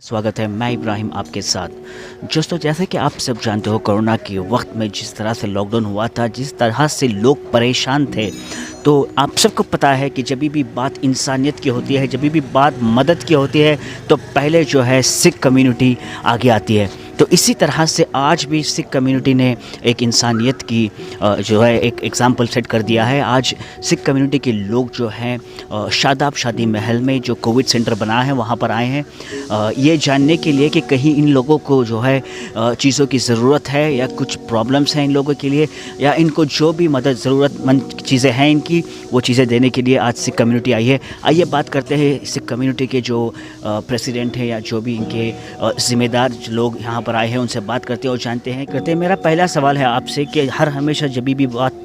स्वागत है। मैं इब्राहिम आपके साथ। दोस्तों, जैसे कि आप सब जानते हो, कोरोना के वक्त में जिस तरह से लॉकडाउन हुआ था, जिस तरह से लोग परेशान थे, तो आप सबको पता है कि जब भी बात इंसानियत की होती है, जब भी बात मदद की होती है, तो पहले जो है सिख कम्युनिटी आगे आती है। तो इसी तरह से आज भी सिख कम्युनिटी ने एक इंसानियत की जो है एक एग्ज़ाम्पल सेट कर दिया है। आज सिख कम्युनिटी के लोग जो हैं शादाब शादी महल में जो कोविड सेंटर बना है वहाँ पर आए हैं ये जानने के लिए कि कहीं इन लोगों को जो है चीज़ों की ज़रूरत है या कुछ प्रॉब्लम्स हैं इन लोगों के लिए, या इनको जो भी मदद ज़रूरतमंद चीज़ें हैं इनकी, वो चीज़ें देने के लिए आज सिख कम्युनिटी आई है। आइए बात करते हैं सिख कम्युनिटी के जो प्रेसिडेंट हैं या जो भी इनके ज़िम्मेदार लोग यहाँ पर आए हैं, उनसे बात करते हैं और जानते हैं। मेरा पहला सवाल है आपसे कि हर हमेशा जब भी बात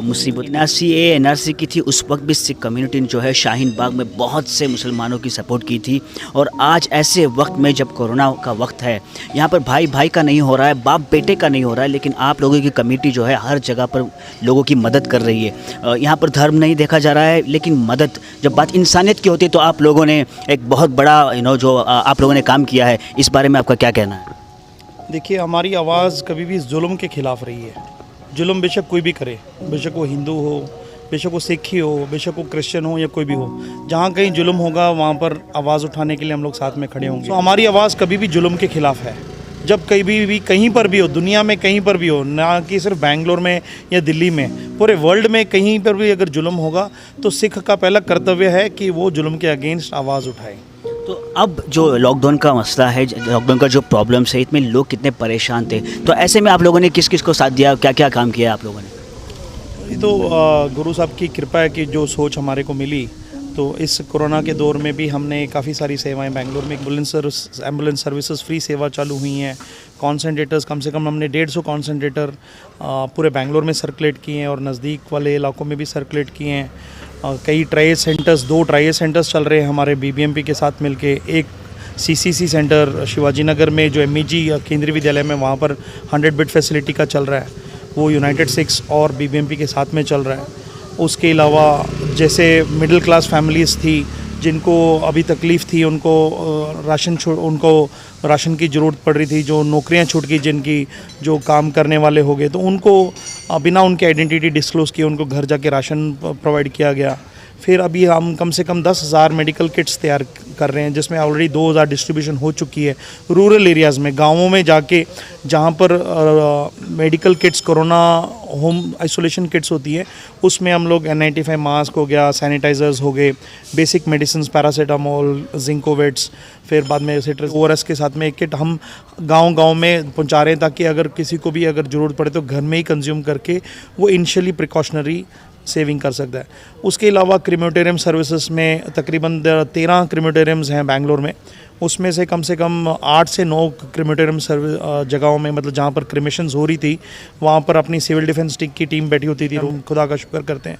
मुसीबत NRC की थी, उस वक्त भी सिख कम्युनिटी ने जो है शाहीन बाग में बहुत से मुसलमानों की सपोर्ट की थी। और आज ऐसे वक्त में जब कोरोना का वक्त है, यहाँ पर भाई भाई का नहीं हो रहा है, बाप बेटे का नहीं हो रहा है, लेकिन आप लोगों की कमेटी जो है हर जगह पर लोगों की मदद कर रही है। यहाँ पर धर्म नहीं देखा जा रहा है, लेकिन मदद, जब बात इंसानियत की होती है तो आप लोगों ने एक बहुत बड़ा जो आप लोगों ने काम किया है, इस बारे में आपका क्या कहना है? देखिए, हमारी आवाज़ कभी भी जुल्म के ख़िलाफ़ रही है। जुल्म बेशक कोई भी करे, बेशक वो हिंदू हो, बेशक वो सिख ही हो, बेशक वो क्रिश्चियन हो या कोई भी हो, जहाँ कहीं जुल्म होगा वहाँ पर आवाज़ उठाने के लिए हम लोग साथ में खड़े होंगे। तो हमारी आवाज़ कभी भी जुल्म के ख़िलाफ़ है। जब कहीं पर भी हो, दुनिया में कहीं पर भी हो, ना कि सिर्फ बेंगलोर में या दिल्ली में, पूरे वर्ल्ड में कहीं पर भी अगर जुल्म होगा तो सिख का पहला कर्तव्य है कि वो जुल्म के अगेंस्ट आवाज़ उठाए। तो अब जो लॉकडाउन का मसला है, लॉकडाउन का जो प्रॉब्लम्स है, इसमें लोग कितने परेशान थे, तो ऐसे में आप लोगों ने किस किस को साथ दिया, क्या क्या काम किया आप लोगों ने? ये तो गुरु साहब की कृपा है कि जो सोच हमारे को मिली, तो इस कोरोना के दौर में भी हमने काफ़ी सारी सेवाएं, बेंगलोर में एम्बुलेंस सर्विसेज फ्री सेवा चालू हुई हैं। कॉन्सेंट्रेटर्स कम से कम हमने 150 कॉन्सेंट्रेटर पूरे बेंगलोर में सर्कुलेट किए हैं और नज़दीक वाले इलाकों में भी सर्कुलेट किए हैं। कई ट्राई सेंटर्स, 2 ट्राई सेंटर्स चल रहे हैं हमारे BBMP के साथ मिलके। एक CCC सेंटर शिवाजी नगर में जो MEG केंद्रीय विद्यालय में, वहाँ पर 100 बेड फैसिलिटी का चल रहा है, वो यूनाइटेड सिक्स और BBMP के साथ में चल रहा है। उसके अलावा जैसे मिडिल क्लास फैमिलीज़ थी जिनको अभी तकलीफ़ थी, उनको राशन की ज़रूरत पड़ रही थी, जो नौकरियां छूट गई, जिनकी जो काम करने वाले हो गए, तो उनको बिना उनके आइडेंटिटी डिस्क्लोज़ किए उनको घर जाके राशन प्रोवाइड किया गया। फिर अभी हम कम से कम 10,000 मेडिकल किट्स तैयार कर रहे हैं, जिसमें ऑलरेडी 2,000 डिस्ट्रीब्यूशन हो चुकी है रूरल एरियाज़ में, गाँवों में जाके, जहाँ पर medical kits, corona home isolation kits होती है, उसमें हम लोग N95 मास्क हो गया, सैनिटाइज़र्स हो गए, बेसिक मेडिसिन पैरासीटामोल, जिंकोवेट्स, फिर बाद में ORS के साथ में एक किट हम गांव-गांव में पहुंचा रहे हैं, ताकि अगर किसी को भी अगर ज़रूरत पड़े तो घर में ही कंज्यूम करके वो इनिशियली प्रिकॉशनरी सेविंग कर सकता है। उसके अलावा क्रीमेटोरियम सर्विसेज में तकरीबन 13 क्रीमेटोरियम्स हैं बेंगलोर में, उसमें से कम 8 से 9 क्रीमेटोरियम जगहों में, मतलब जहाँ पर क्रीमेशंस हो रही थी, वहाँ पर अपनी सिविल डिफेंस की टीम बैठी होती थी। हम खुदा का शुक्र करते हैं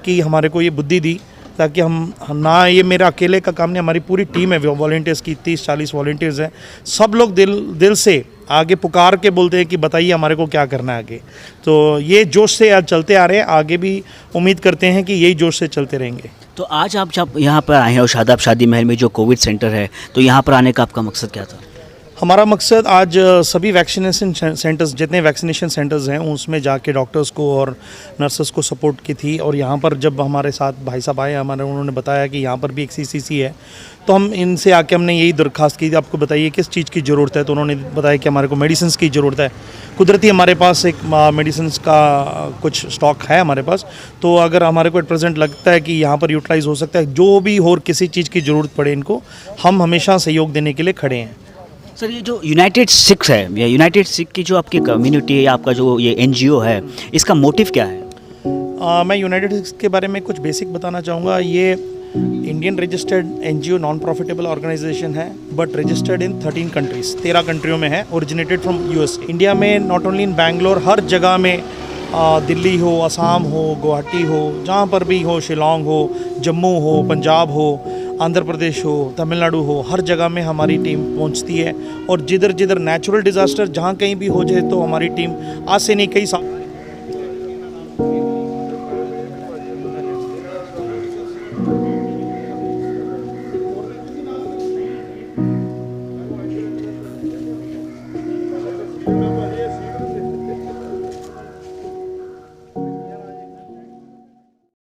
कि हमारे को ये बुद्धि दी, ताकि हम ना, ये मेरा अकेले का काम नहीं, हमारी पूरी टीम है वॉलंटियर्स की, 30-40 वॉलंटियर्स हैं। सब लोग दिल से आगे पुकार के बोलते हैं कि बताइए हमारे को क्या करना है आगे। तो ये जोश से आज चलते आ रहे हैं, आगे भी उम्मीद करते हैं कि यही जोश से चलते रहेंगे। तो आज आप जब यहाँ पर आए हैं और शादाब शादी महल में जो कोविड सेंटर है, तो यहाँ पर आने का आपका मकसद क्या था? हमारा मकसद आज सभी वैक्सीनेशन सेंटर्स, जितने वैक्सीनेशन सेंटर्स हैं, उसमें जाके डॉक्टर्स को और नर्सेस को सपोर्ट की थी। और यहाँ पर जब हमारे साथ भाई साहब आए उन्होंने बताया कि यहाँ पर भी एक CCC है, तो हम इनसे आके हमने यही दरख्वास्त की, आपको बताइए किस चीज़ की ज़रूरत है। तो उन्होंने बताया कि हमारे को मेडिसिन की ज़रूरत है। कुदरती हमारे पास एक मेडिसिन का कुछ स्टॉक है हमारे पास, तो अगर हमारे को एट प्रेजेंट लगता है कि यहाँ पर यूटिलाइज़ हो सकता है, जो भी और किसी चीज़ की ज़रूरत पड़े इनको, हम हमेशा सहयोग देने के लिए खड़े हैं। सर, ये जो यूनाइटेड सिक्स है, या यूनाइटेड सिख की जो आपकी कम्युनिटी है या आपका जो ये NGO है, इसका मोटिव क्या है? मैं यूनाइटेड सिक्स के बारे में कुछ बेसिक बताना चाहूँगा। ये Indian registered NGO non profitable organisation है, बट रजिस्टर्ड इन 13 कंट्रीज़, 13 कंट्रियों में है, ओरिजिनेटेड फ्रॉम US। इंडिया में नॉट ओनली इन बैंगलोर, हर जगह में, दिल्ली हो, असम हो, गुवाहाटी हो, जहाँ पर भी हो, शिलोंग हो, जम्मू हो, पंजाब हो, आंध्र प्रदेश हो, तमिलनाडु हो, हर जगह में हमारी टीम पहुंचती है। और जिधर जिधर नेचुरल डिज़ास्टर जहां कहीं भी हो जाए, तो हमारी टीम आज से नहीं, कई साल